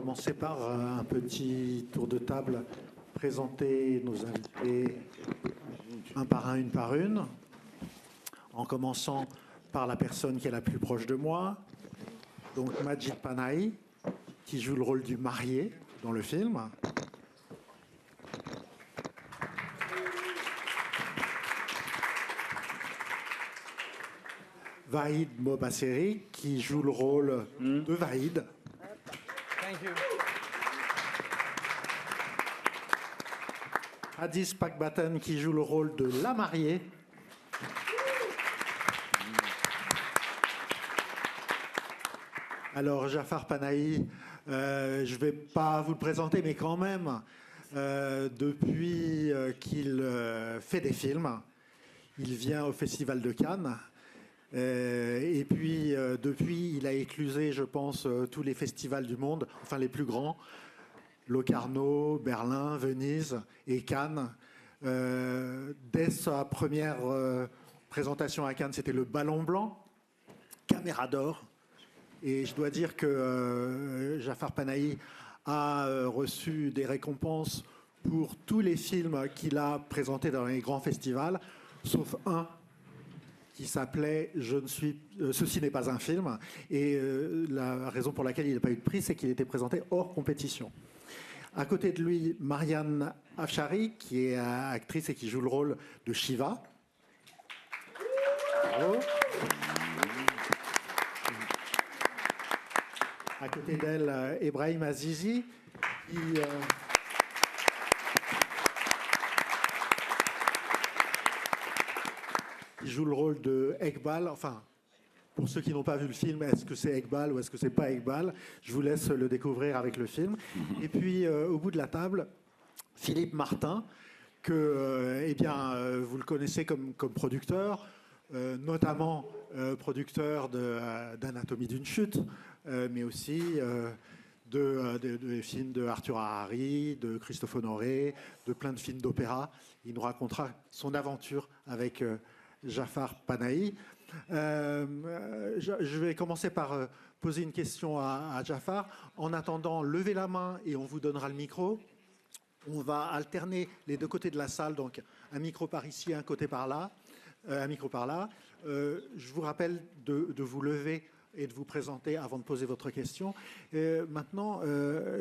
commencer par un petit tour de table, présenter nos invités un par un, une par une, en commençant par la personne qui est la plus proche de moi, donc Majid Panahi, qui joue le rôle du marié dans le film. Vahid Mobasseri, qui joue le rôle de Vahid. Thank you. Hadis Pakbatan, qui joue le rôle de la mariée. Alors, Jafar Panahi, je ne vais pas vous le présenter, mais quand même, depuis qu'il fait des films, il vient au Festival de Cannes. Et puis, depuis, il a éclusé, je pense, tous les festivals du monde, enfin les plus grands, Locarno, Berlin, Venise et Cannes. Dès sa première présentation à Cannes, c'était le Ballon Blanc, Caméra d'Or. Et je dois dire que Jafar Panahi a reçu des récompenses pour tous les films qu'il a présentés dans les grands festivals, sauf un qui s'appelait Ceci n'est pas un film. Et la raison pour laquelle il n'a pas eu de prix, c'est qu'il était présenté hors compétition. À côté de lui, Marianne Afshari, qui est actrice et qui joue le rôle de Shiva. Bravo. À côté d'elle, Ebrahim Azizi, qui joue le rôle de Ekbal. Enfin, pour ceux qui n'ont pas vu le film, est-ce que c'est Ekbal ou est-ce que c'est pas Ekbal? Je vous laisse le découvrir avec le film. Et puis, au bout de la table, Philippe Martin, que vous le connaissez comme producteur, notamment producteur d'Anatomie d'une chute, mais aussi de films de Arthur Harari, de Christophe Honoré, de plein de films d'opéra. Il nous racontera son aventure avec Jafar Panahi. Je vais commencer par poser une question à Jafar. En attendant, levez la main et on vous donnera le micro. On va alterner les deux côtés de la salle, donc un micro par ici, un côté par là, un micro par là. Je vous rappelle de vous lever et de vous présenter avant de poser votre question. Maintenant,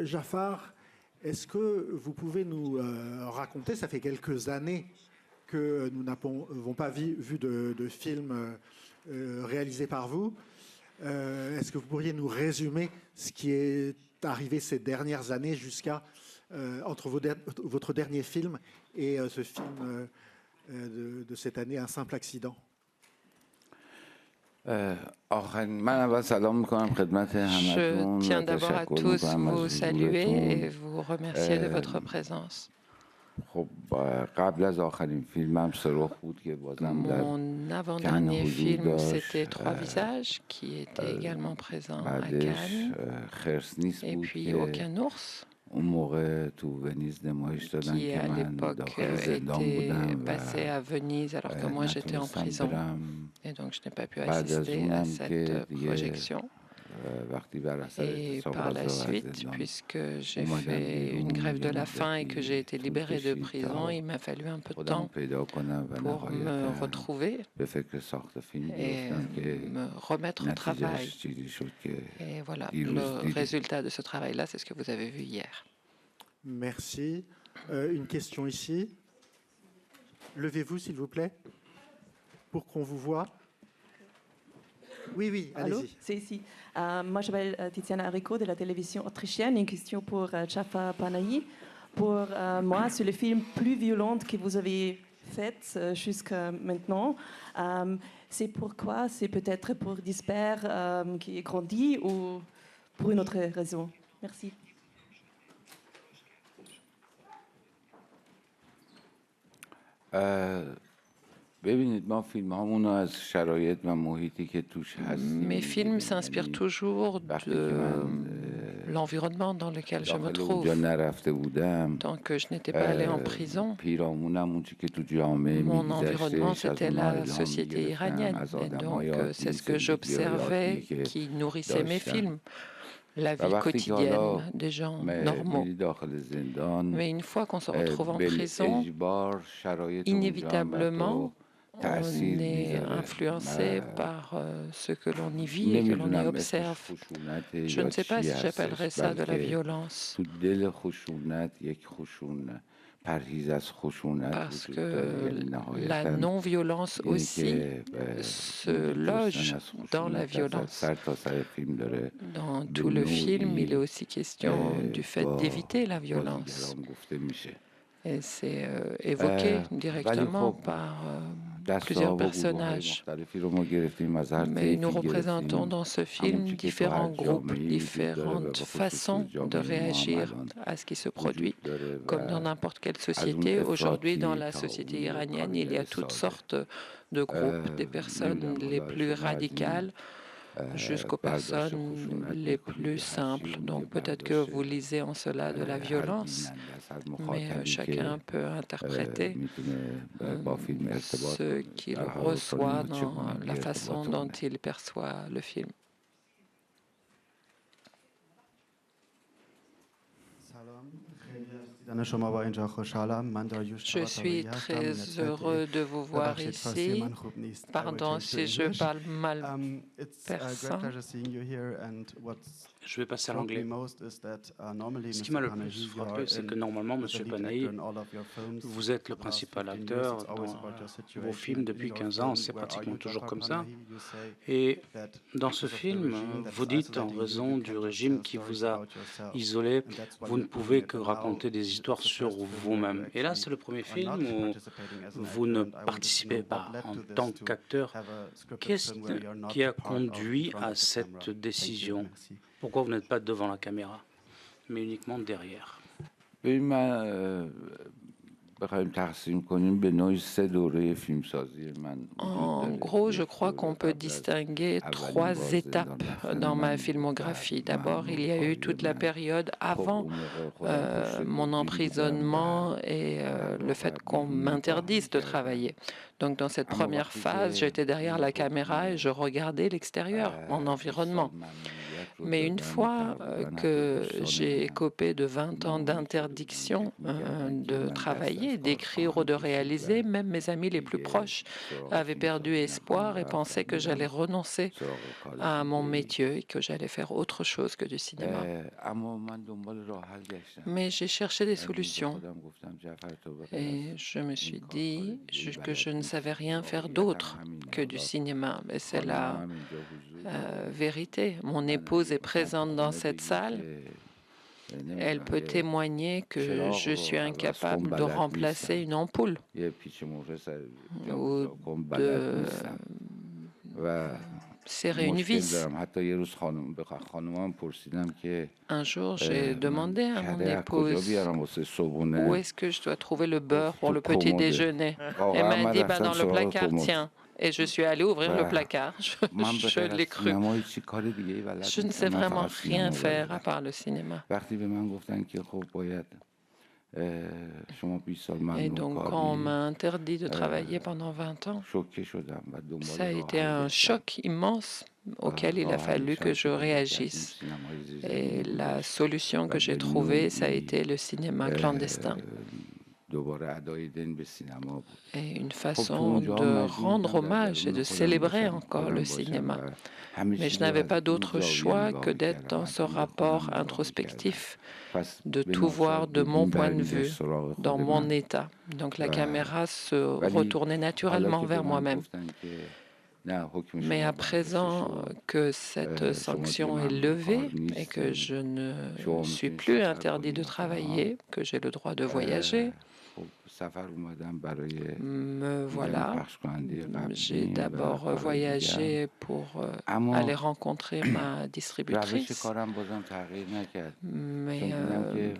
Jafar, est-ce que vous pouvez nous raconter, ça fait quelques années que nous n'avons pas vu de film réalisé par vous. Est-ce que vous pourriez nous résumer ce qui est arrivé ces dernières années jusqu'à entre votre dernier film et ce film de cette année, Un simple accident? Je tiens d'abord à tous vous saluer et vous remercier de votre présence. Mon avant-dernier film, c'était Trois visages, qui était également présent à Cannes, et puis Aucun ours, qui à l'époque était passé à Venise alors que moi j'étais en prison, et donc je n'ai pas pu assister à cette projection. Et par la suite, puisque j'ai fait une grève de la faim et que j'ai été libéré de prison, il m'a fallu un peu de temps pour me retrouver et me remettre au travail. Et voilà, le résultat de ce travail-là, c'est ce que vous avez vu hier. Merci. Une question ici. Levez-vous, s'il vous plaît, pour qu'on vous voit. Oui, oui, Allô, allez-y. c'est ici. Moi, je m'appelle Tiziana Arico de la télévision autrichienne. Une question pour Jafar Panahi. Pour moi, c'est le film plus violent que vous avez fait jusqu'à maintenant. C'est pourquoi? C'est peut-être pour Disper qui grandit ou pour une autre raison? Merci. Mes films s'inspirent toujours de l'environnement dans lequel je me trouve. Tant que je n'étais pas allé en prison, mon environnement, c'était la société iranienne. Et donc, c'est ce que j'observais qui nourrissait mes films. la vie quotidienne des gens normaux. Mais une fois qu'on se retrouve en prison, inévitablement, on est influencé par ce que l'on y vit et que l'on y observe. Je ne sais pas si j'appellerais ça de la violence. Parce que la non-violence aussi se loge dans la violence. Dans tout le film, il est aussi question du fait d'éviter la violence. Et c'est évoqué directement par plusieurs personnages. Mais nous représentons dans ce film différents groupes, différentes façons de réagir à ce qui se produit. Comme dans n'importe quelle société, aujourd'hui dans la société iranienne, il y a toutes sortes de groupes, des personnes les plus radicales jusqu'aux personnes les plus simples. Donc peut-être que vous lisez en cela de la violence, mais chacun peut interpréter ce qu'il reçoit dans la façon dont il perçoit le film. Je suis très heureux de vous voir ici. Pardon si je parle mal persan. Je vais passer à l'anglais. Ce qui m'a le plus frappé, c'est que normalement, M. Panahi, vous êtes le principal acteur dans vos films depuis 15 ans, c'est pratiquement toujours comme ça. Et dans ce film, vous dites, en raison du régime qui vous a isolé, vous ne pouvez que raconter des histoires sur vous-même. Et là, c'est le premier film où vous ne participez pas en tant qu'acteur. Qu'est-ce qui a conduit à cette décision ? Pourquoi vous n'êtes pas devant la caméra, mais uniquement derrière? En gros, je crois qu'on peut distinguer 3 étapes dans ma filmographie. D'abord, il y a eu toute la période avant mon emprisonnement et le fait qu'on m'interdise de travailler. Donc, dans cette première phase, j'étais derrière la caméra et je regardais l'extérieur, mon environnement. Mais une fois que j'ai écopé de 20 ans d'interdiction de travailler, d'écrire ou de réaliser, même mes amis les plus proches avaient perdu espoir et pensaient que j'allais renoncer à mon métier et que j'allais faire autre chose que du cinéma. Mais j'ai cherché des solutions et je me suis dit que je ne savais rien faire d'autre que du cinéma. Et c'est la vérité. Mon épouse est présente dans cette salle. Elle peut témoigner que je suis incapable de remplacer une ampoule ou de serrer une vis. Un jour, j'ai demandé à mon épouse où est-ce que je dois trouver le beurre pour le petit déjeuner. Elle m'a dit dans le placard, tiens. Et je suis allée ouvrir le placard. Je l'ai cru. Je ne sais vraiment rien faire à part le cinéma. Et donc, quand on m'a interdit de travailler pendant 20 ans, ça a été un choc immense auquel il a fallu que je réagisse. Et la solution que j'ai trouvée, ça a été le cinéma clandestin. Et une façon de rendre hommage et de célébrer encore le cinéma. Mais je n'avais pas d'autre choix que d'être dans ce rapport introspectif, de tout voir de mon point de vue, dans mon état. Donc la caméra se retournait naturellement vers moi-même. Mais à présent que cette sanction est levée et que je ne suis plus interdit de travailler, que j'ai le droit de voyager, me voilà. J'ai d'abord voyagé pour aller rencontrer ma distributrice, mais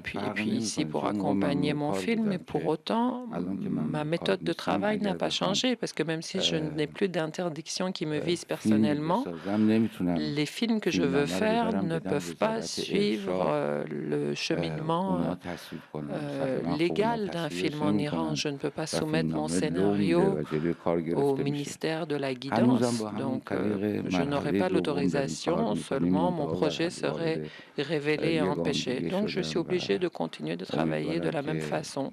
puis ici pour accompagner mon film. Mais pour autant, ma méthode de travail n'a pas changé parce que même si je n'ai plus d'interdiction qui me vise personnellement, les films que je veux faire ne peuvent pas suivre le cheminement légal d'un film. film en Iran, je ne peux pas soumettre mon scénario au ministère de la guidance. Donc, je n'aurai pas l'autorisation, seulement mon projet serait révélé et empêché. Donc, je suis obligé de continuer de travailler de la même façon,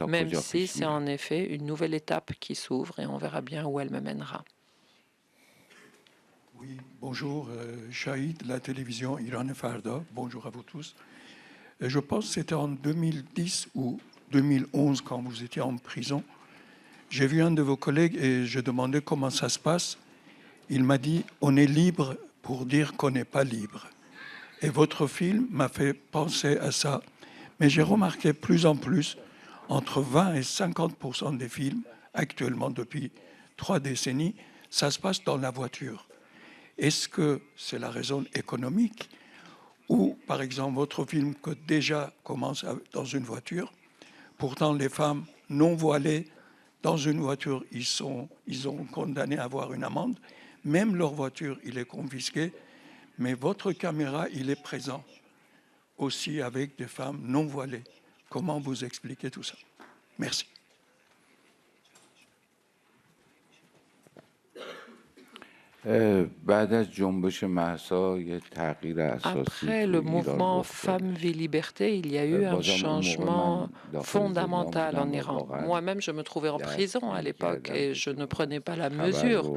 même si c'est en effet une nouvelle étape qui s'ouvre et on verra bien où elle me mènera. Oui, bonjour, Shahid de la télévision Iran Farda. Bonjour à vous tous. Je pense que c'était en 2010 ou 2011, quand vous étiez en prison. J'ai vu un de vos collègues et je demandais comment ça se passe. Il m'a dit « on est libre pour dire qu'on n'est pas libre ». Et votre film m'a fait penser à ça. Mais j'ai remarqué plus en plus, entre 20 et 50% des films, actuellement depuis 3 décennies, ça se passe dans la voiture. Est-ce que c'est la raison économique ou, par exemple, votre film que déjà commence dans une voiture, pourtant les femmes non voilées dans une voiture, ils sont condamnés à avoir une amende, même leur voiture, il est confisquée, mais votre caméra, il est présent aussi avec des femmes non voilées. Comment vous expliquez tout ça? Merci. Après le mouvement Femmes, Vie, Liberté, il y a eu un changement fondamental en Iran. Moi-même, je me trouvais en prison à l'époque et je ne prenais pas la mesure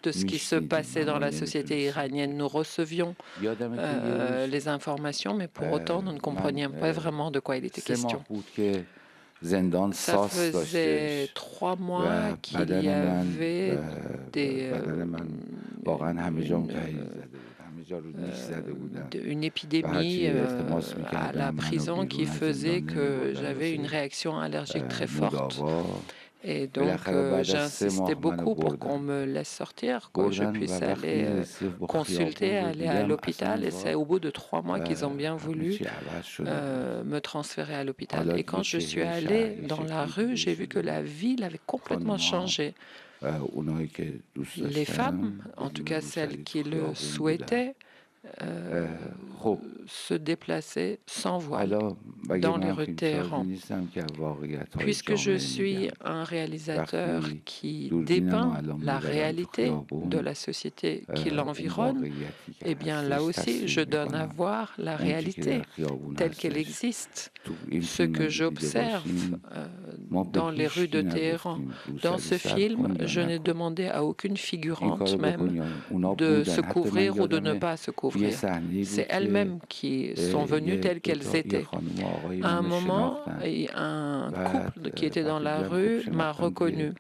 de ce qui se passait dans la société iranienne. Nous recevions les informations, mais pour autant, nous ne comprenions pas vraiment de quoi il était question. Ça faisait 3 mois qu'il y avait une épidémie à la prison qui faisait que j'avais une réaction allergique très forte. Et donc, j'insistais beaucoup pour qu'on me laisse sortir, que je puisse aller consulter, aller à l'hôpital. Et c'est au bout de 3 mois qu'ils ont bien voulu me transférer à l'hôpital. Et quand je suis allée dans la rue, j'ai vu que la ville avait complètement changé. Les femmes, en tout cas celles qui le souhaitaient, se déplacer sans voile dans les rues de Téhéran. Puisque je suis un réalisateur qui dépeint la réalité de la société qui l'environne, eh bien là aussi, je donne à voir la réalité telle qu'elle existe, ce que j'observe dans les rues de Téhéran. Dans ce film, je n'ai demandé à aucune figurante même de se couvrir ou de ne pas se couvrir. C'est elles-mêmes qui sont venues telles qu'elles étaient. À un moment, un couple qui était dans la rue m'a reconnu.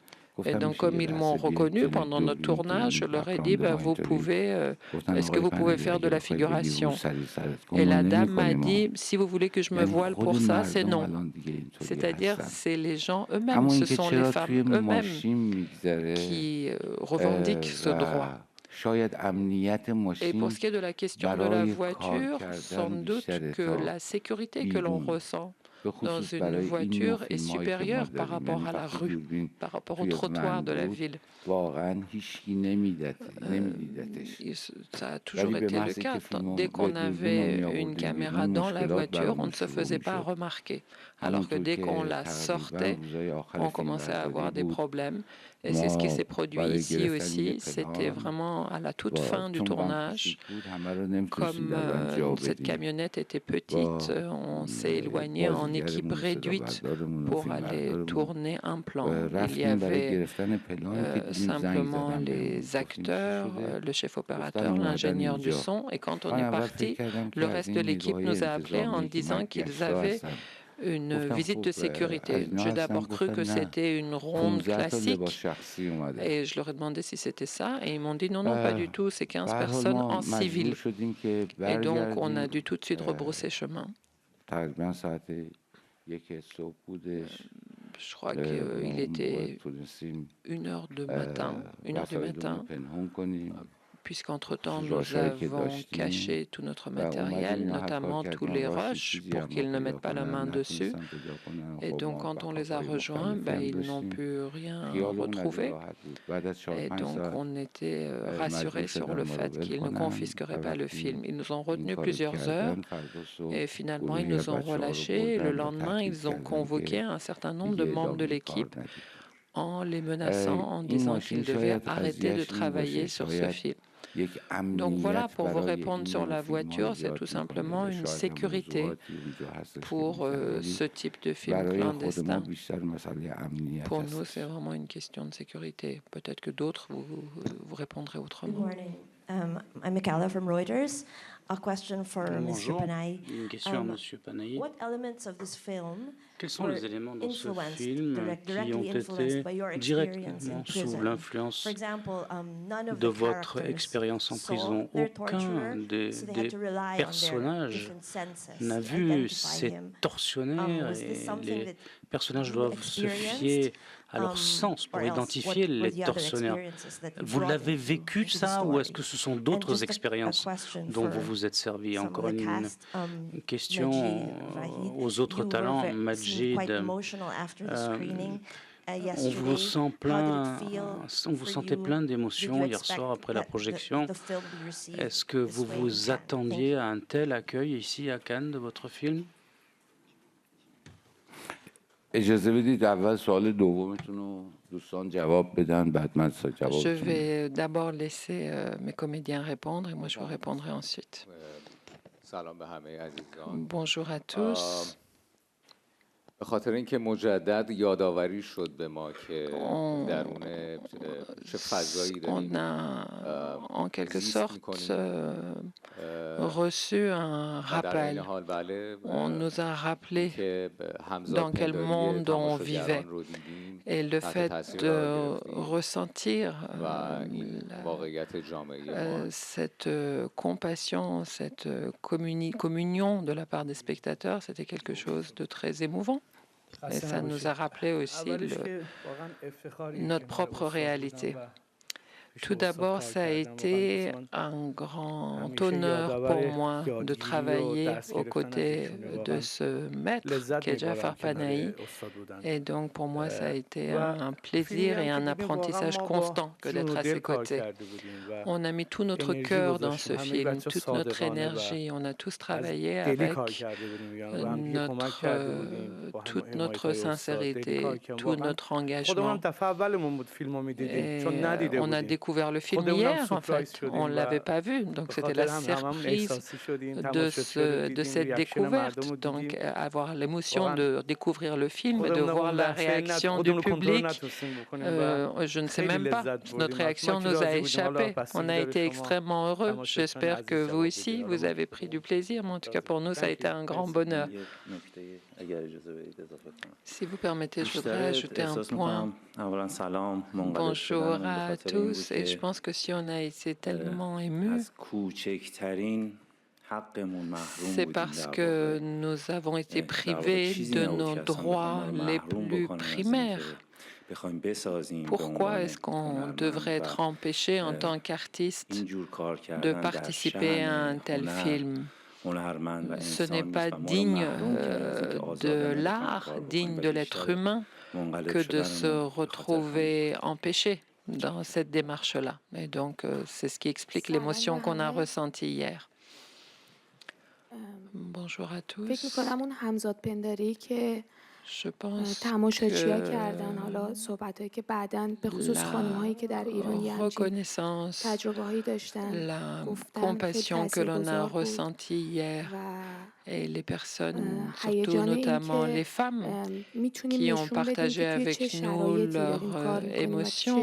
Et donc, comme ils m'ont reconnu pendant notre tournage, je leur ai dit, est-ce que vous pouvez faire de la figuration? Et la dame m'a dit, si vous voulez que je me voile pour ça, c'est non. C'est-à-dire, c'est les gens eux-mêmes, ce sont les femmes eux-mêmes qui revendiquent ce droit. Et pour ce qui est de la question de la voiture, sans doute que la sécurité que l'on ressent dans une voiture est supérieure par rapport à la rue, par rapport au trottoir de la ville. Ça a toujours été le cas. Dès qu'on avait une caméra dans la voiture, on ne se faisait pas remarquer. Alors que dès qu'on la sortait, on commençait à avoir des problèmes. Et c'est ce qui s'est produit ici aussi. C'était vraiment à la toute fin du tournage. Comme cette camionnette était petite, on s'est éloigné en équipe réduite pour aller tourner un plan. Il y avait simplement les acteurs, le chef opérateur, l'ingénieur du son. Et quand on est parti, le reste de l'équipe nous a appelés en disant qu'ils avaient une visite de sécurité. J'ai d'abord cru que c'était une ronde classique et je leur ai demandé si c'était ça et ils m'ont dit non, pas du tout, c'est 15 personnes en civil. Et donc on a dû tout de suite rebrousser chemin. Je crois qu'il était 1h du matin, puisqu'entre-temps, nous avons caché tout notre matériel, notamment tous les rushs, pour qu'ils ne mettent pas la main dessus. Et donc, quand on les a rejoints, ils n'ont pu rien retrouver. Et donc, on était rassurés sur le fait qu'ils ne confisqueraient pas le film. Ils nous ont retenus plusieurs heures et finalement, ils nous ont relâchés. Le lendemain, ils ont convoqué un certain nombre de membres de l'équipe en les menaçant, en disant qu'ils devaient arrêter de travailler sur ce film. Donc voilà, pour vous répondre sur la voiture, c'est tout simplement une sécurité pour ce type de film clandestin. Pour nous, c'est vraiment une question de sécurité. Peut-être que d'autres, vous répondrez autrement. I'm Mikala from Reuters. A question for Mr. Panayi. Une question à M. Panayi. What elements of this film Quels sont les éléments dans ce film qui ont été directement sous l'influence de votre expérience en prison? Aucun des personnages n'a vu ces tortionnaires et les personnages doivent se fier à leur sens pour identifier les tortionnaires. Vous l'avez vécu ça ou est-ce que ce sont d'autres expériences dont vous vous êtes servi? Encore une question aux autres talents. Majid, on vous sentait plein d'émotions hier soir après la projection. Est-ce que vous vous attendiez à un tel accueil ici à Cannes de votre film? Je vais d'abord laisser mes comédiens répondre et moi je vous répondrai ensuite. Bonjour à tous. به خاطر اینکه مجدد یادآوری شد به ما که درون چه فضایی داریم. On a en quelque sorte reçu un rappel. On nous a rappelé dans quel monde on vivait. Et le fait de ressentir cette compassion, cette communion de la part des spectateurs, c'était quelque chose de très émouvant. Et ça nous a rappelé aussi notre propre réalité. Tout d'abord, ça a été un grand honneur pour moi de travailler aux côtés de ce maître qu'est Jafar Panahi. Et donc, pour moi, ça a été un plaisir et un apprentissage constant que d'être à ses côtés. On a mis tout notre cœur dans ce film, toute notre énergie. On a tous travaillé avec toute notre sincérité, tout notre engagement. Et on a découvert le film hier, en fait. On ne l'avait pas vu, donc c'était la surprise de cette découverte. Donc, avoir l'émotion de découvrir le film et de voir la réaction du public, je ne sais même pas. Notre réaction nous a échappé. On a été extrêmement heureux. J'espère que vous aussi, vous avez pris du plaisir, mais en tout cas, pour nous, ça a été un grand bonheur. Si vous permettez, je voudrais ajouter un point. Bonjour à tous, et je pense que si on a été tellement émus, c'est parce que nous avons été privés de nos droits les plus primaires. Pourquoi est-ce qu'on devrait être empêché en tant qu'artiste de participer à un tel film ? Ce n'est pas digne de l'art, digne de l'être humain, que de se retrouver empêché dans cette démarche-là. Et donc, c'est ce qui explique l'émotion qu'on a ressentie hier. Bonjour à tous. Je pense que la reconnaissance, la compassion que l'on a ressentie hier et les personnes, surtout notamment les femmes, qui ont partagé avec nous leurs émotions,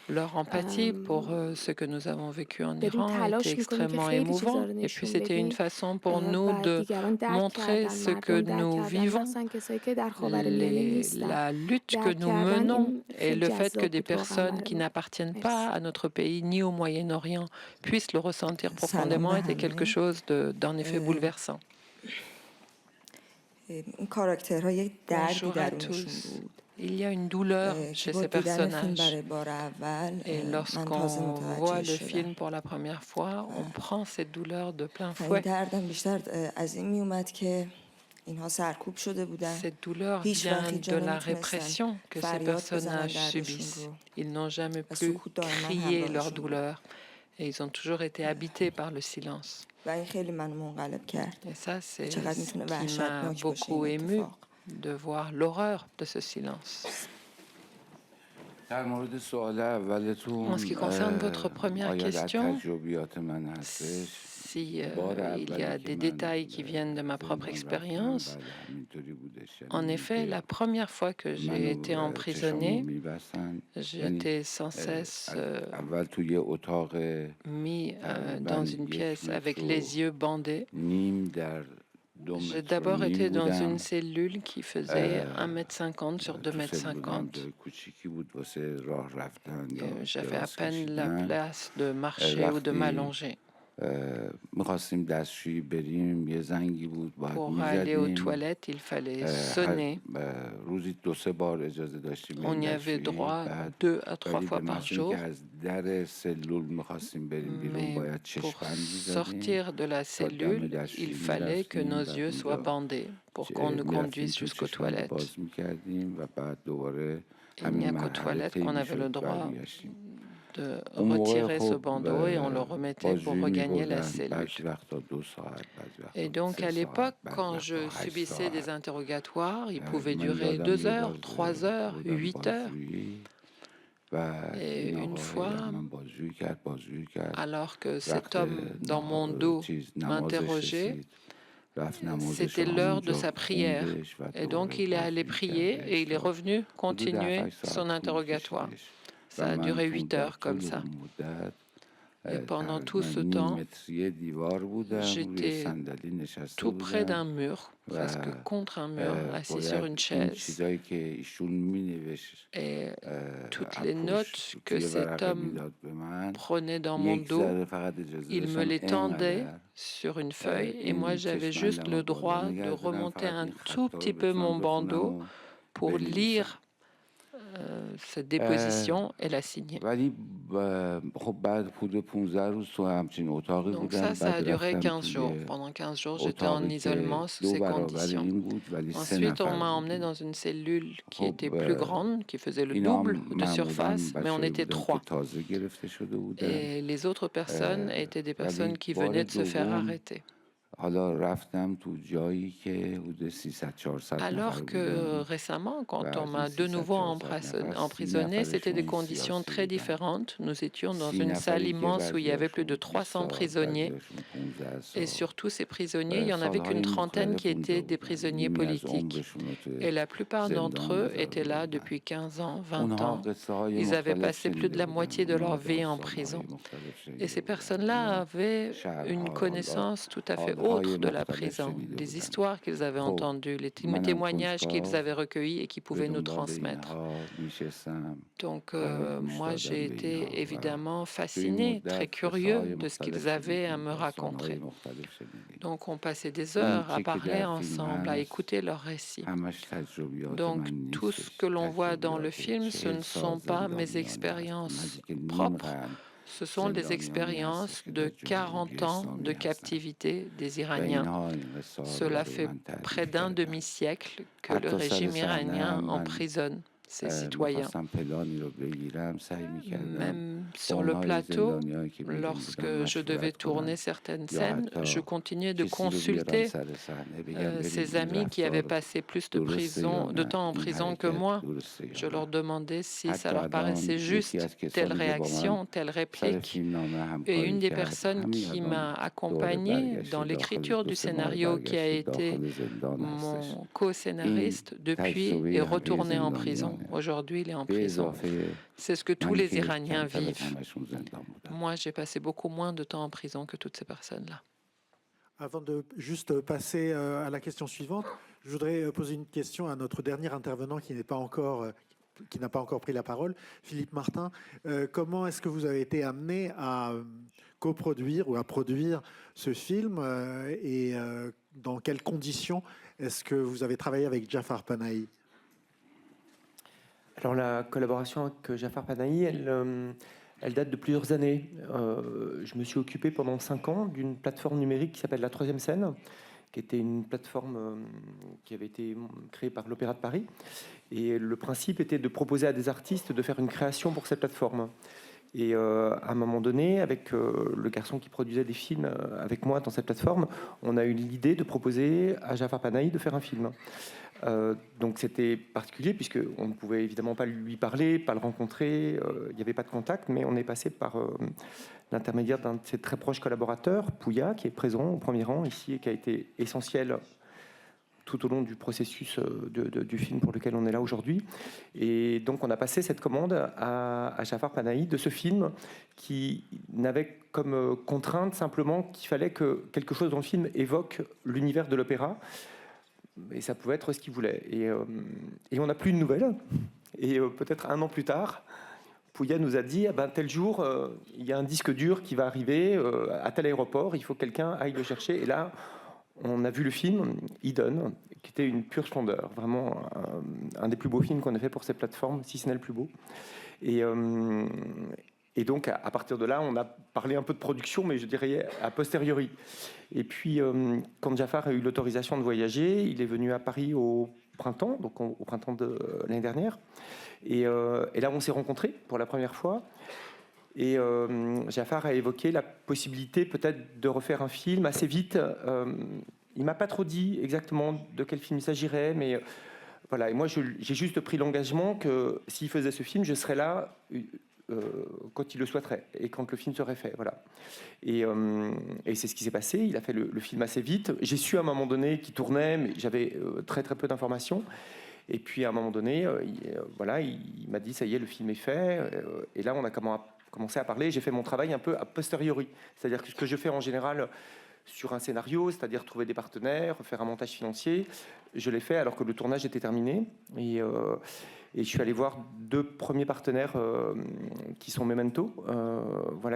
leur empathie pour ce que nous avons vécu en Iran était extrêmement émouvant. Et puis c'était une façon pour nous de montrer ce que nous vivons, la lutte que nous menons et le fait que des personnes qui n'appartiennent pas à notre pays ni au Moyen-Orient puissent le ressentir profondément était quelque chose d'en effet bouleversant. Bonjour à tous. Il y a une douleur chez ces personnages. Et lorsqu'on voit le film pour la première fois, on prend cette douleur de plein fouet. Cette douleur vient de la répression que ces personnages subissent. Ils n'ont jamais pu crier leur douleur et ils ont toujours été habités par le silence. Et ça, c'est ce qui m'a beaucoup ému, de voir l'horreur de ce silence. En ce qui concerne votre première question, si il y a des détails qui viennent de ma propre expérience, en effet, la première fois que j'ai été emprisonné, j'étais sans cesse mis dans une pièce avec les yeux bandés. J'ai d'abord été dans une cellule qui faisait 1,50 m sur 2,50 m. J'avais à peine la place de marcher ou de m'allonger. Pour aller aux toilettes, il fallait sonner. On y avait droit 2 à 3 fois par jour. Mais pour sortir de la cellule, il fallait que nos yeux soient bandés pour qu'on nous conduise jusqu'aux toilettes. Il n'y a qu'aux toilettes qu'on avait le droit de retirer ce bandeau et on le remettait pour regagner la cellule. Et donc, à l'époque, quand je subissais des interrogatoires, ils pouvaient durer 2 heures, 3 heures, 8 heures. Et une fois, alors que cet homme dans mon dos m'interrogeait, c'était l'heure de sa prière. Et donc, il est allé prier et il est revenu continuer son interrogatoire. Ça a duré 8 heures comme ça. Et pendant tout ce temps, j'étais tout près d'un mur, presque contre un mur, assis sur une chaise. Et toutes les notes que cet homme prenait dans mon dos, il me les tendait sur une feuille et moi j'avais juste le droit de remonter un tout petit peu mon bandeau pour lire cette déposition et la signer. Donc ça a duré 15 jours. Pendant 15 jours, j'étais en isolement sous ces conditions. Ensuite, on m'a emmené dans une cellule qui était plus grande, qui faisait le double de surface, mais on était 3. Et les autres personnes étaient des personnes qui venaient de se faire arrêter. Alors que récemment, quand on m'a de nouveau emprisonné, c'était des conditions très différentes. Nous étions dans une salle immense où il y avait plus de 300 prisonniers. Et surtout, ces prisonniers, il y en avait qu'une trentaine qui étaient des prisonniers politiques. Et la plupart d'entre eux étaient là depuis 15 ans, 20 ans. Ils avaient passé plus de la moitié de leur vie en prison. Et ces personnes-là avaient une connaissance tout à fait autre de la prison, des histoires qu'ils avaient entendues, les témoignages qu'ils avaient recueillis et qui pouvaient nous transmettre. Donc, moi, j'ai été évidemment fasciné, très curieux de ce qu'ils avaient à me raconter. Donc, on passait des heures à parler ensemble, à écouter leurs récits. Donc, tout ce que l'on voit dans le film, ce ne sont pas mes expériences propres. Ce sont les expériences de 40 ans de captivité des Iraniens. Cela fait près d'un demi-siècle que le régime iranien emprisonne ses citoyens. Même sur le plateau, lorsque je devais tourner certaines scènes, je continuais de consulter ces amis qui avaient passé plus de temps en prison que moi. Je leur demandais si ça leur paraissait juste, telle réaction, telle réplique. Et une des personnes qui m'a accompagnée dans l'écriture du scénario, qui a été mon co-scénariste depuis, est retourné en prison. Aujourd'hui, il est en prison. C'est ce que tous les Iraniens vivent. Moi, j'ai passé beaucoup moins de temps en prison que toutes ces personnes-là. Avant de juste passer à la question suivante, je voudrais poser une question à notre dernier intervenant qui n'a pas encore pris la parole, Philippe Martin. Comment est-ce que vous avez été amené à coproduire ou à produire ce film et dans quelles conditions est-ce que vous avez travaillé avec Jafar Panahi? Alors la collaboration avec Jafar Panahi, elle date de plusieurs années. Je me suis occupé pendant 5 ans d'une plateforme numérique qui s'appelle La Troisième Scène, qui était une plateforme qui avait été créée par l'Opéra de Paris. Et le principe était de proposer à des artistes de faire une création pour cette plateforme. Et à un moment donné, avec le garçon qui produisait des films avec moi dans cette plateforme, on a eu l'idée de proposer à Jafar Panahi de faire un film. Donc c'était particulier puisqu'on ne pouvait évidemment pas lui parler, pas le rencontrer, il n'y avait pas de contact, mais on est passé par l'intermédiaire d'un de ses très proches collaborateurs, Pouya, qui est présent au premier rang ici et qui a été essentiel tout au long du processus du film pour lequel on est là aujourd'hui. Et donc on a passé cette commande à Jafar Panahi de ce film qui n'avait comme contrainte simplement qu'il fallait que quelque chose dans le film évoque l'univers de l'opéra. Et ça pouvait être ce qu'il voulait. Et on n'a plus de nouvelles. Et peut-être 1 an plus tard, Pouya nous a dit tel jour, il y a un disque dur qui va arriver à tel aéroport, il faut que quelqu'un aille le chercher. Et là, on a vu le film Eden, qui était une pure splendeur, vraiment un des plus beaux films qu'on a fait pour cette plateforme, si ce n'est le plus beau. Et donc, à partir de là, on a parlé un peu de production, mais je dirais a posteriori. Et puis, quand Jafar a eu l'autorisation de voyager, il est venu à Paris au printemps, donc au printemps de l'année dernière. Et là, on s'est rencontrés pour la première fois. Et Jafar a évoqué la possibilité peut-être de refaire un film assez vite. Il ne m'a pas trop dit exactement de quel film il s'agirait, mais voilà. Et moi, j'ai juste pris l'engagement que s'il faisait ce film, je serais là quand il le souhaiterait et quand le film serait fait. Voilà. Et c'est ce qui s'est passé. Il a fait le film assez vite. J'ai su à un moment donné qu'il tournait, mais j'avais très très peu d'informations. Et puis à un moment donné, il m'a dit ça y est, le film est fait. Et là, on a commencé à parler. J'ai fait mon travail un peu a posteriori. C'est-à-dire que ce que je fais en général sur un scénario, c'est-à-dire trouver des partenaires, faire un montage financier, je l'ai fait alors que le tournage était terminé. Et je suis allé voir 2 premiers partenaires qui sont Memento,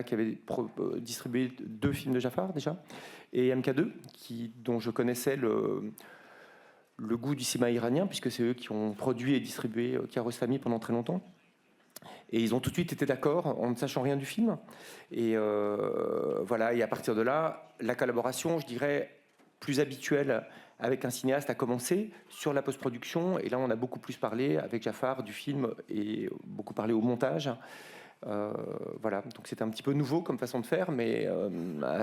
qui avaient distribué 2 films de Jafar déjà, et MK2, dont je connaissais le goût du cinéma iranien, puisque c'est eux qui ont produit et distribué Kiarostami pendant très longtemps. Et ils ont tout de suite été d'accord en ne sachant rien du film. Et et à partir de là, la collaboration, je dirais, plus habituelle avec un cinéaste a commencé sur la post-production. Et là, on a beaucoup plus parlé avec Jafar du film et beaucoup parlé au montage. Donc c'était un petit peu nouveau comme façon de faire, mais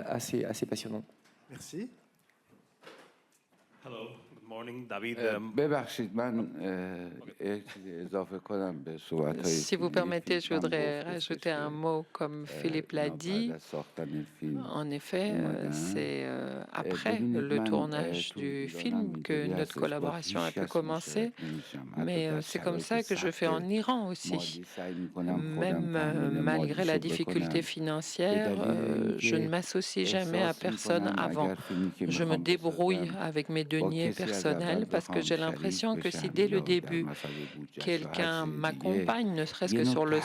assez passionnant. Merci. Hello. Morning, David. Si vous permettez, je voudrais rajouter un mot comme Philippe l'a dit. En effet, c'est après le tournage du film que notre collaboration a pu commencer. Mais c'est comme ça que je fais en Iran aussi. Même malgré la difficulté financière, je ne m'associe jamais à personne avant. Je me débrouille avec mes deniers personnels parce que j'ai l'impression que si dès le début quelqu'un m'accompagne, ne serait-ce que sur le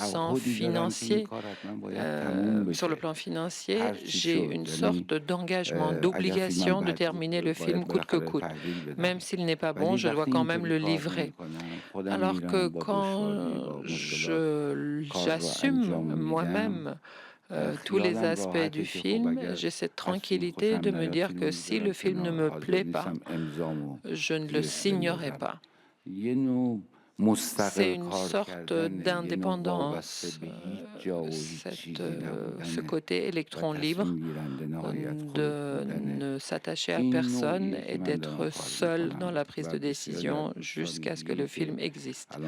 plan financier, j'ai une sorte d'engagement, d'obligation de terminer le film coûte que coûte. Même s'il n'est pas bon, je dois quand même le livrer. Alors que quand j'assume moi-même tous les aspects du film, j'ai cette tranquillité de me dire que si le film ne me plaît pas, je ne le signerai pas. C'est une sorte d'indépendance, ce côté électron libre, de ne s'attacher à personne et d'être seul dans la prise de décision jusqu'à ce que le film existe.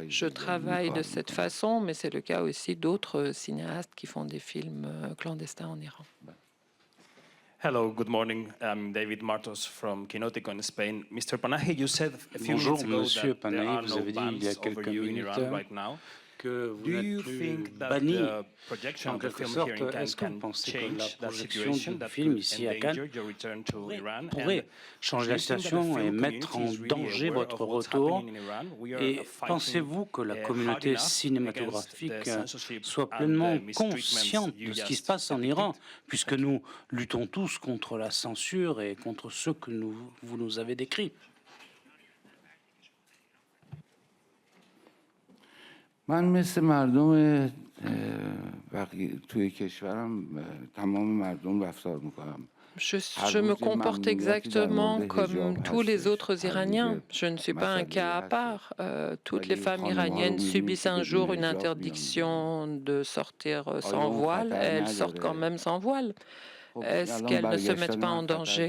Je travaille de cette façon, mais c'est le cas aussi d'autres cinéastes qui font des films clandestins en Iran. Hello, good morning. I'm David Martos from Kinotico in Spain. Mr. Panahi, you said a few Bonjour, minutes ago Monsieur that there Panahi, are vous no avez dit il y a bans over quelques you in minutes Iran right now. que vous n'êtes plus banni en quelque sorte. Est-ce que vous pensez que la projection du film ici à Cannes pourrait changer la situation et mettre en danger votre retour? Et pensez-vous que la communauté cinématographique soit pleinement consciente de ce qui se passe en Iran, puisque nous luttons tous contre la censure et contre ce que vous nous avez décrit? من مثل مردم توی کشورم تمام مردم رفتار میکنم. Je me comporte exactement comme tous les autres Iraniens. Je ne suis pas un cas à part. Toutes les femmes iraniennes subissent un jour une interdiction de sortir sans voile. Elles sortent quand même sans voile. Est-ce qu'elles ne se mettent pas en danger?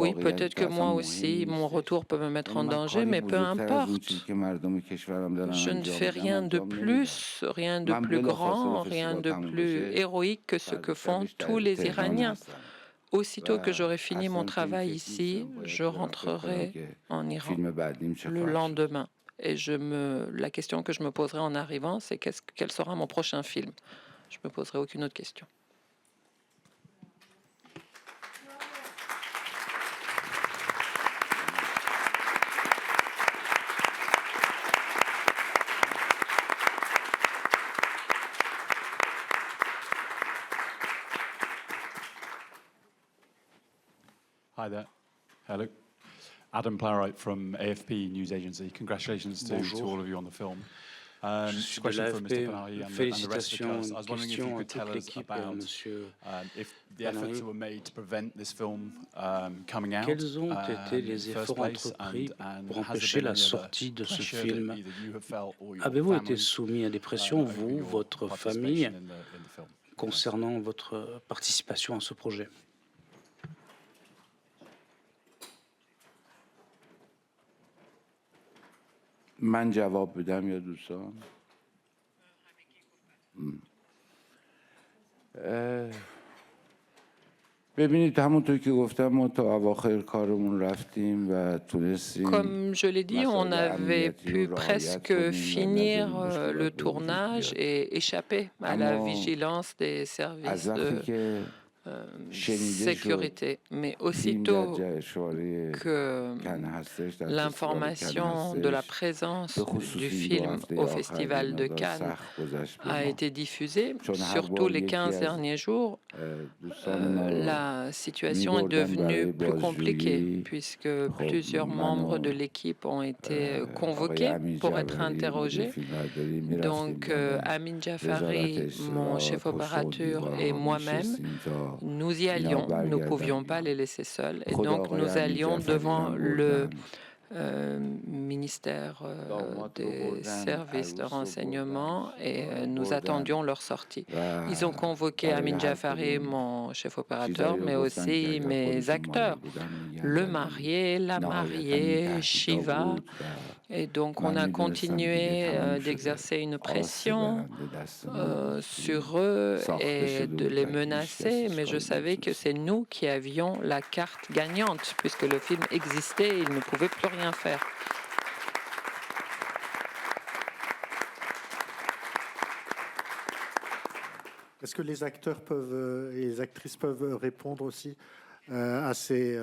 Oui, peut-être que moi aussi, mon retour peut me mettre en danger, mais peu importe. Je ne fais rien de plus, rien de plus grand, rien de plus héroïque que ce que font tous les Iraniens. Aussitôt que j'aurai fini mon travail ici, je rentrerai en Iran le lendemain. Et la question que je me poserai en arrivant, c'est quel sera mon prochain film? Je ne me poserai aucune autre question. Hi there. Hello. Adam Plowright from AFP News Agency. Congratulations to all of you on the film. Je suis de l'AFP. Félicitations. Une question à toute l'équipe et à Monsieur Panahi. Quels ont été les efforts entrepris pour empêcher la sortie de ce film? Avez-vous été soumis à des pressions, vous, votre famille, concernant votre participation à ce projet? من جواب بدم یا دوستان؟ ببینید همونطور که گفتم ما تا اواخر کارمون رفتیم و تونستیم. Comme je l'ai dit, on avait pu presque finir le tournage et échapper à la vigilance des services de sécurité. Mais aussitôt que l'information de la présence du film au Festival de Cannes a été diffusée, surtout les 15 derniers jours, la situation est devenue plus compliquée puisque plusieurs membres de l'équipe ont été convoqués pour être interrogés. Donc Amin Jafari, mon chef opérateur et moi-même, nous y allions, nous ne pouvions pas les laisser seuls. Et donc, nous allions devant le ministère des services de renseignement et nous attendions leur sortie. Ils ont convoqué Amin Jafari, mon chef opérateur, mais aussi mes acteurs, le marié, la mariée, Shiva. Et donc, on a continué d'exercer une pression sur eux et de les menacer, mais je savais que c'est nous qui avions la carte gagnante, puisque le film existait et ils ne pouvaient plus rien faire. Est-ce que les acteurs et les actrices peuvent répondre aussi à ces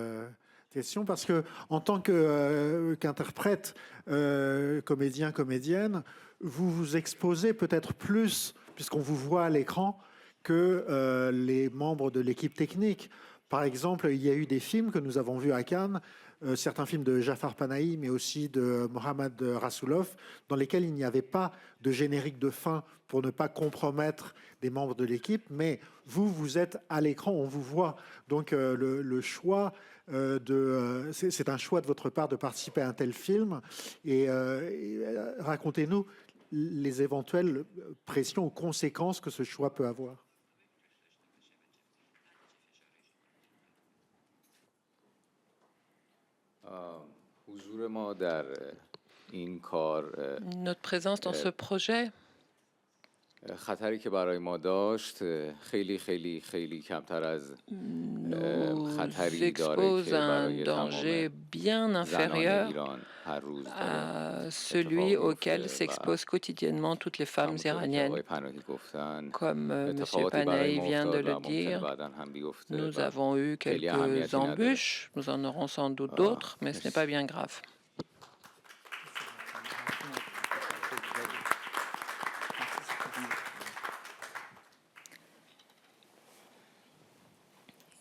question, parce que en tant qu'interprète, comédien, comédienne, vous vous exposez peut-être plus, puisqu'on vous voit à l'écran, que les membres de l'équipe technique. Par exemple, il y a eu des films que nous avons vus à Cannes, certains films de Jafar Panahi, mais aussi de Mohammad Rasoulov, dans lesquels il n'y avait pas de générique de fin pour ne pas compromettre des membres de l'équipe, mais vous êtes à l'écran, on vous voit. Donc le choix c'est un choix de votre part de participer à un tel film. Et racontez-nous les éventuelles pressions ou conséquences que ce choix peut avoir. Notre présence dans ce projet خطری که برای ما داشت خیلی خیلی خیلی کمتر از خطری داره که برای danger bien inférieur à celui auquel s'exposent quotidiennement toutes les femmes iraniennes. Comme M. Panahi vient de le dire, nous avons eu quelques embûches, nous en aurons sans doute d'autres, mais ce n'est pas bien grave.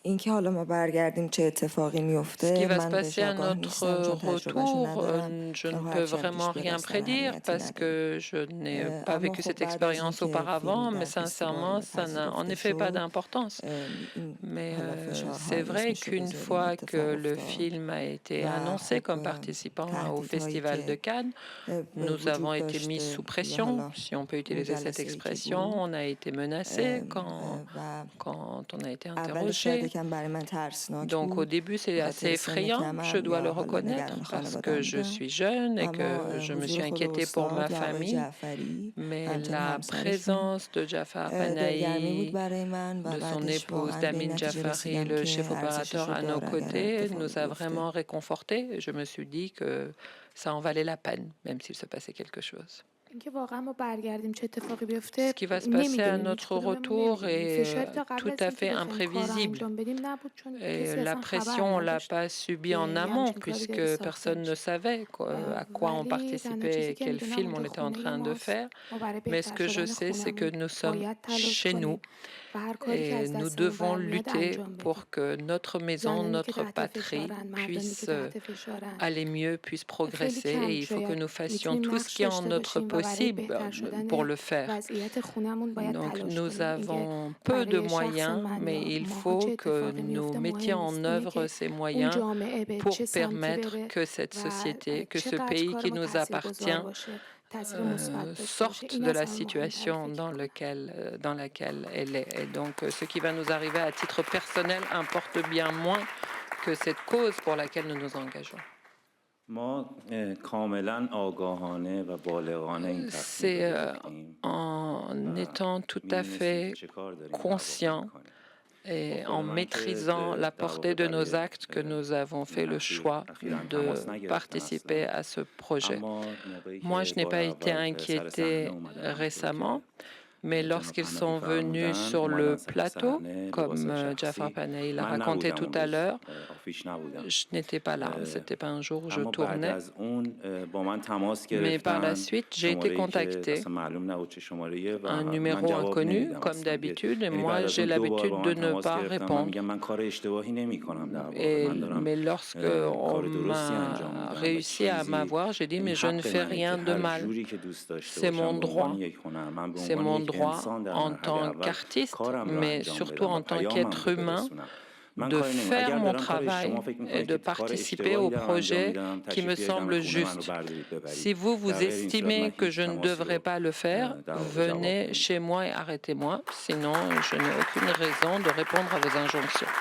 Ce qui va se passer à notre retour, je ne peux vraiment rien prédire parce que je n'ai pas vécu cette expérience auparavant, mais sincèrement, ça n'a en effet pas d'importance. Mais c'est vrai qu'une fois que le film a été annoncé comme participant au Festival de Cannes, nous avons été mis sous pression, si on peut utiliser cette expression. On a été menacés quand on a été interrogé. Donc au début, c'est assez effrayant, je dois le reconnaître, parce que je suis jeune et que je me suis inquiétée pour ma famille. Mais la présence de Jafar Panahi, de son épouse Damin Jafari, le chef opérateur à nos côtés, nous a vraiment réconfortés. Je me suis dit que ça en valait la peine, même s'il se passait quelque chose. Ce qui va se passer à notre retour est tout à fait imprévisible. Et la pression, on ne l'a pas subie en amont, puisque personne ne savait à quoi on participait et quel film on était en train de faire. Mais ce que je sais, c'est que nous sommes chez nous. Et nous devons lutter pour que notre maison, notre patrie puisse aller mieux, puisse progresser. Et il faut que nous fassions tout ce qui est en notre possible pour le faire. Donc nous avons peu de moyens, mais il faut que nous mettions en œuvre ces moyens pour permettre que cette société, que ce pays qui nous appartient, sorte de la situation dans laquelle elle est. Et donc, ce qui va nous arriver à titre personnel importe bien moins que cette cause pour laquelle nous nous engageons. C'est en étant tout à fait conscient et en maîtrisant la portée de nos actes que nous avons fait le choix de participer à ce projet. Moi, je n'ai pas été inquiétée récemment, mais lorsqu'ils sont venus sur le plateau, comme Jafar Panahi l'a raconté tout à l'heure, je n'étais pas là, ce n'était pas un jour où je tournais. Mais par la suite, j'ai été contactée. Un numéro inconnu, comme d'habitude, et moi, j'ai l'habitude de ne pas répondre. Mais lorsqu'on m'a réussi à m'avoir, j'ai dit, mais je ne fais rien de mal. C'est mon droit. C'est mon droit en tant qu'artiste, mais surtout en tant qu'être humain, de faire mon travail et de participer au projet qui me semble juste. Si vous estimez que je ne devrais pas le faire, venez chez moi et arrêtez-moi. Sinon, je n'ai aucune raison de répondre à vos injonctions.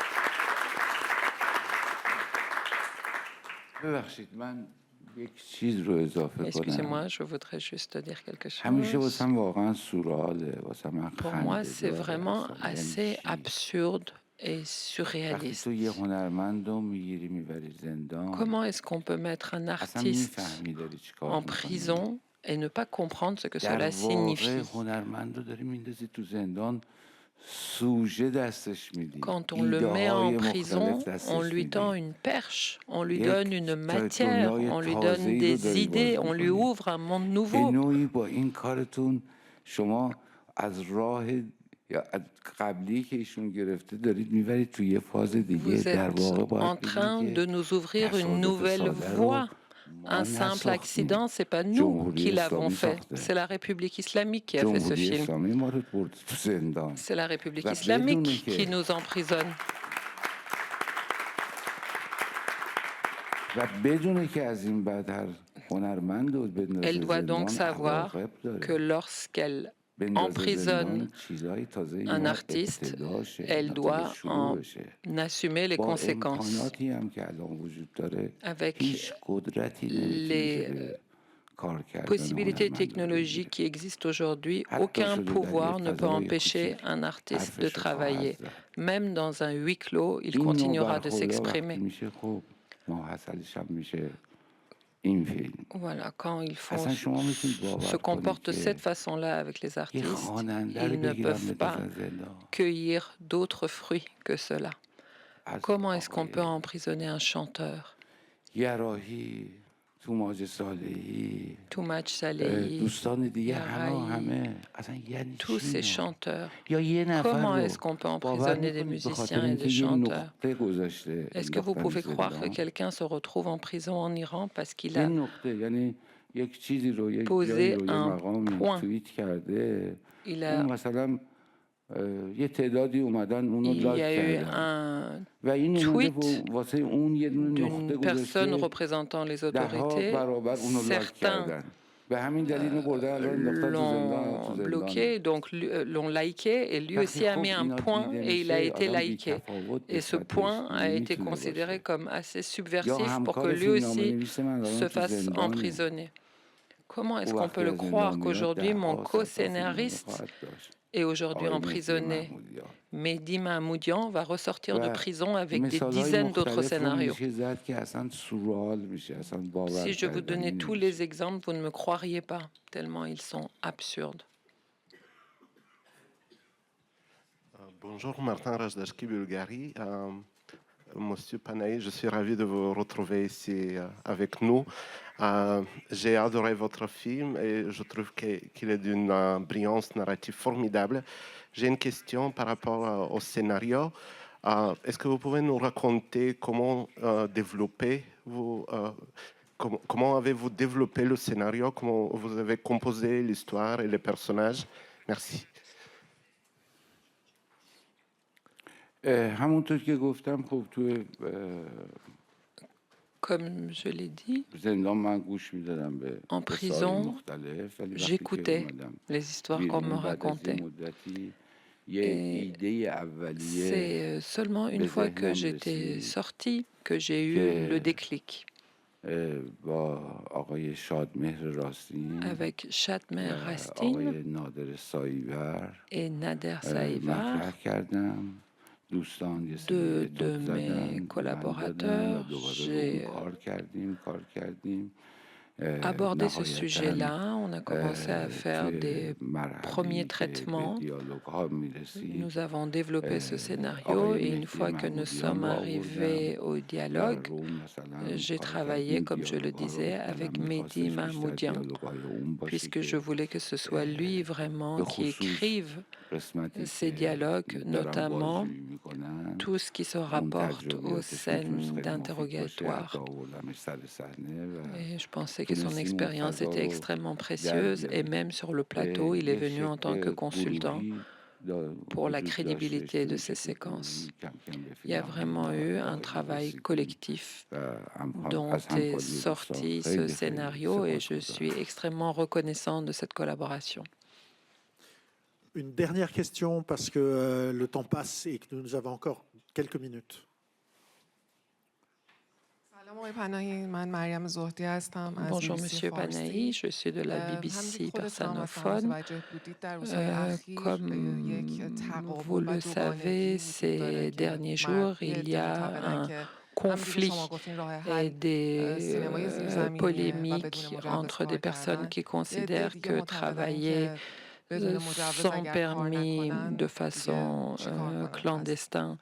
Excusez-moi, je voudrais juste dire quelque chose. Pour moi, c'est vraiment assez absurde et surréaliste. Comment est-ce qu'on peut mettre un artiste en prison et ne pas comprendre ce que cela signifie? Quand on le met en prison, on lui tend une perche, on lui donne une matière, on lui donne des idées, on lui ouvre un monde nouveau. Vous êtes en train de nous ouvrir une nouvelle voie. Un simple accident, ce n'est pas nous qui l'avons fait. C'est la République islamique qui a fait ce film. C'est la République islamique qui nous emprisonne. Elle doit donc savoir que lorsqu'elle emprisonne un artiste, elle doit en assumer les conséquences. Avec les possibilités technologiques qui existent aujourd'hui, aucun pouvoir ne peut empêcher un artiste de travailler. Même dans un huis clos, il continuera de s'exprimer. Voilà, quand ils se comportent de cette façon-là avec les artistes, ils ne peuvent pas cueillir d'autres fruits que cela. Comment est-ce qu'on peut emprisonner un chanteur? Toumaj Salehi, tous ces chanteurs. Comment est-ce qu'on peut emprisonner des musiciens et des chanteurs? Est-ce que vous pouvez croire que quelqu'un se retrouve en prison en Iran parce qu'il a posé un point? Il y a eu un tweet d'une personne représentant les autorités. Certains l'ont bloqué, donc l'ont liké, et lui aussi a mis un point et il a été liké. Et ce point a été considéré comme assez subversif pour que lui aussi se fasse emprisonner. Comment est-ce qu'on peut le croire qu'aujourd'hui mon co-scénariste est aujourd'hui emprisonné? Mehdi Mahmoudian va ressortir de prison avec des dizaines d'autres scénarios. Si je vous donnais tous les exemples, vous ne me croiriez pas, tellement ils sont absurdes. Bonjour, Martin Rajdashki, Bulgarie. Monsieur Panahi, je suis ravi de vous retrouver ici avec nous. J'ai adoré votre film et je trouve qu'il est d'une brillance narrative formidable. J'ai une question par rapport au scénario. Est-ce que vous pouvez nous raconter comment comment avez-vous développé le scénario, comment vous avez composé l'histoire et les personnages? Merci. Comme je l'ai dit, en prison, j'écoutais les histoires qu'on me racontait. Et c'est seulement une fois que j'étais sortie que j'ai eu le déclic. Avec Shadmehr Rastin et Nader Saïvar, deux de mes collaborateurs, j'ai abordé ce sujet-là. On a commencé à faire des premiers traitements. Nous avons développé ce scénario et une fois que nous sommes arrivés au dialogue, j'ai travaillé, comme je le disais, avec Mehdi Mahmoudian, puisque je voulais que ce soit lui vraiment qui écrive ces dialogues, notamment tout ce qui se rapporte aux scènes d'interrogatoire. Et je pensais que son expérience était extrêmement précieuse et même sur le plateau, il est venu en tant que consultant pour la crédibilité de ces séquences. Il y a vraiment eu un travail collectif dont est sorti ce scénario et je suis extrêmement reconnaissant de cette collaboration. Une dernière question parce que le temps passe et que nous avons encore quelques minutes. Bonjour Monsieur Panahi, je suis de la BBC persanophone. Comme vous le savez, ces derniers jours, il y a un conflit et des polémiques entre des personnes qui considèrent que travailler sans permis, de façon clandestine,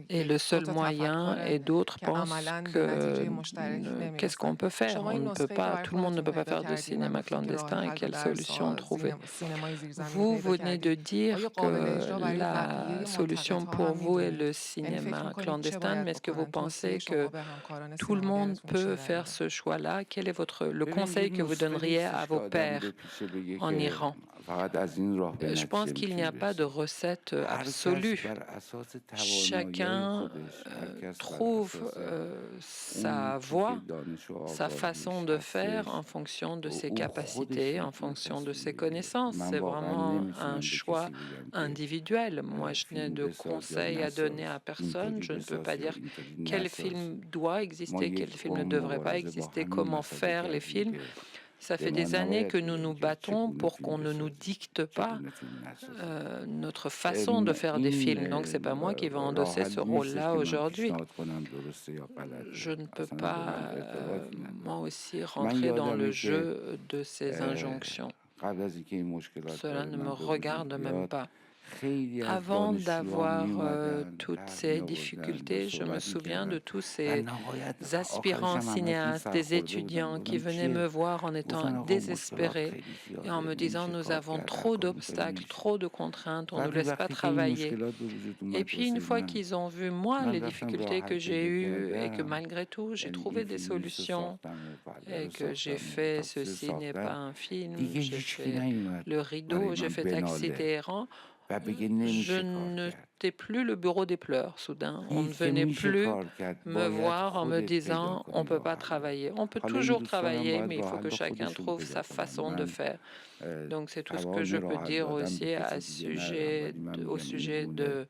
est le seul moyen, et d'autres pensent que qu'est-ce qu'on peut faire? On ne peut pas, tout le monde ne peut pas faire de cinéma clandestin, et quelle solution trouver? Vous venez de dire que la solution pour vous est le cinéma clandestin, mais est-ce que vous pensez que tout le monde peut faire ce choix-là? Quel est le conseil que vous donneriez à vos pairs en Iran? Je pense qu'il n'y a pas de recette absolue. Chacun trouve sa voie, sa façon de faire en fonction de ses capacités, en fonction de ses connaissances. C'est vraiment un choix individuel. Moi, je n'ai de conseils à donner à personne. Je ne peux pas dire quel film doit exister, quel film ne devrait pas exister, comment faire les films. Ça fait des années que nous nous battons pour qu'on ne nous dicte pas notre façon de faire des films. Donc, ce n'est pas moi qui vais endosser ce rôle-là aujourd'hui. Je ne peux pas, moi aussi, rentrer dans le jeu de ces injonctions. Cela ne me regarde même pas. Avant d'avoir toutes ces difficultés, je me souviens de tous ces aspirants cinéastes, des étudiants qui venaient me voir en étant désespérés et en me disant « Nous avons trop d'obstacles, trop de contraintes, on ne nous laisse pas travailler ». Et puis une fois qu'ils ont vu moi les difficultés que j'ai eues et que malgré tout j'ai trouvé des solutions et que j'ai fait « Ceci n'est pas un film », j'ai fait Le Rideau, j'ai fait Taxi Téhéran, je n'étais plus le bureau des pleurs, soudain. On ne venait plus me voir en me disant « on ne peut pas travailler ». On peut toujours travailler, mais il faut que chacun trouve sa façon de faire. Donc c'est tout ce que je peux dire aussi au sujet de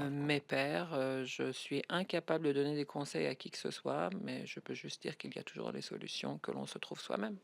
mes pairs. Je suis incapable de donner des conseils à qui que ce soit, mais je peux juste dire qu'il y a toujours des solutions que l'on se trouve soi-même.